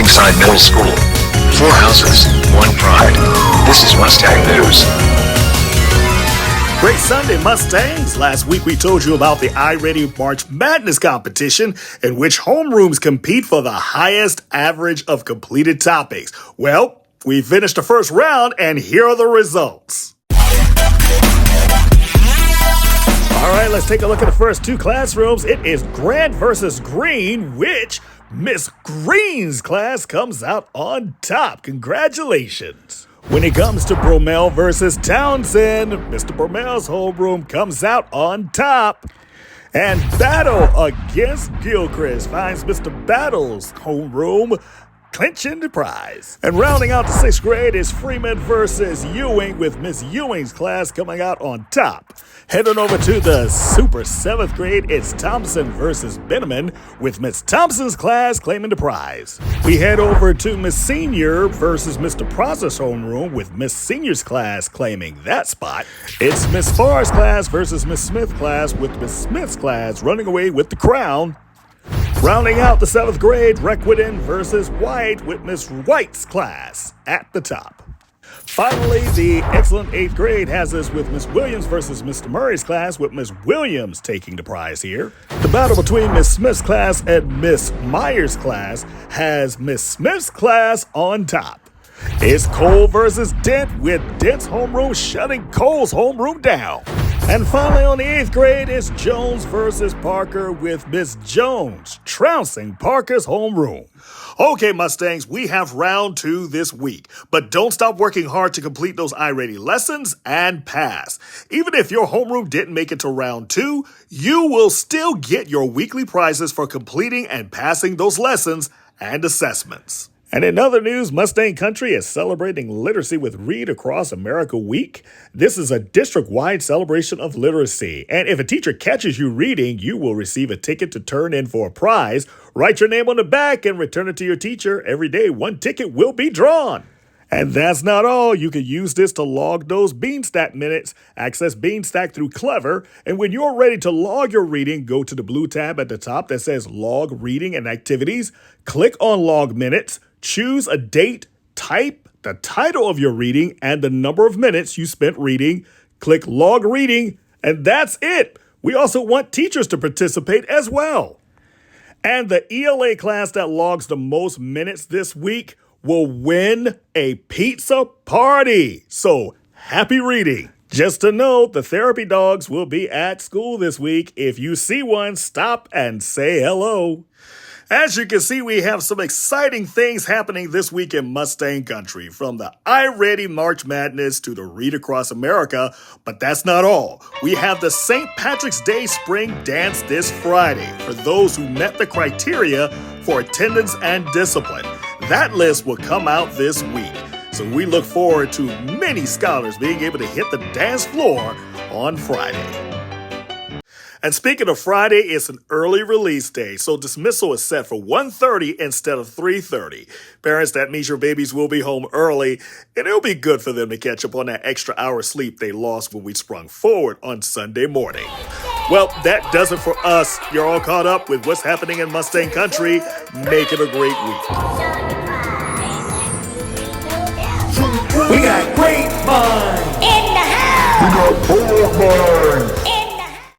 Lakeside Middle School. 4 houses, 1 pride. This is Mustang News. Great Sunday, Mustangs! Last week we told you about the iReady March Madness competition in which homerooms compete for the highest average of completed topics. Well, we finished the first round and here are the results. All right, let's take a look at the first 2 classrooms. It is Grant versus Green, which Miss Green's class comes out on top. Congratulations. When it comes to Bromell versus Townsend, Mr. Bromel's homeroom comes out on top. And Battle against Gilchrist finds Mr. Battle's homeroom clinching the prize. And rounding out the 6th grade is Freeman versus Ewing, with Miss Ewing's class coming out on top. Heading over to the Super 7th grade, it's Thompson versus Benjamin, with Miss Thompson's class claiming the prize. We head over to Miss Senior versus Mr. Prosser's homeroom, with Miss Senior's class claiming that spot. It's Miss Farr's class versus Miss Smith's class, with Miss Smith's class running away with the crown. Rounding out the 7th grade, Requiden versus White, with Miss White's class at the top. Finally, the excellent 8th grade has us with Miss Williams versus Mr. Murray's class, with Miss Williams taking the prize here. The battle between Miss Smith's class and Miss Myers' class has Miss Smith's class on top. It's Cole versus Dent, with Dent's homeroom shutting Cole's homeroom down. And finally, on the 8th grade, it's Jones versus Parker, with Miss Jones trouncing Parker's homeroom. Okay, Mustangs, we have round 2 this week, but don't stop working hard to complete those iReady lessons and pass. Even if your homeroom didn't make it to round 2, you will still get your weekly prizes for completing and passing those lessons and assessments. And in other news, Mustang Country is celebrating Literacy with Read Across America Week. This is a district-wide celebration of literacy, and if a teacher catches you reading, you will receive a ticket to turn in for a prize. Write your name on the back and return it to your teacher. Every day, 1 ticket will be drawn. And that's not all. You can use this to log those Beanstack minutes. Access Beanstack through Clever, and when you're ready to log your reading, go to the blue tab at the top that says Log Reading and Activities. Click on Log Minutes. Choose a date, type the title of your reading and the number of minutes you spent reading. Click Log Reading, and that's it. We also want teachers to participate as well. And the ELA class that logs the most minutes this week will win a pizza party. So happy reading. Just to note, the therapy dogs will be at school this week. If you see one, stop and say hello. As you can see, we have some exciting things happening this week in Mustang Country, from the iReady March Madness to the Read Across America, but that's not all. We have the St. Patrick's Day Spring Dance this Friday for those who met the criteria for attendance and discipline. That list will come out this week, so we look forward to many scholars being able to hit the dance floor on Friday. And speaking of Friday, it's an early release day, so dismissal is set for 1:30 instead of 3:30. Parents, that means your babies will be home early, and it'll be good for them to catch up on that extra hour sleep they lost when we sprung forward on Sunday morning. Well, that does it for us. You're all caught up with what's happening in Mustang Country. Make it a great week. We got grapevine In the house! We got bullvine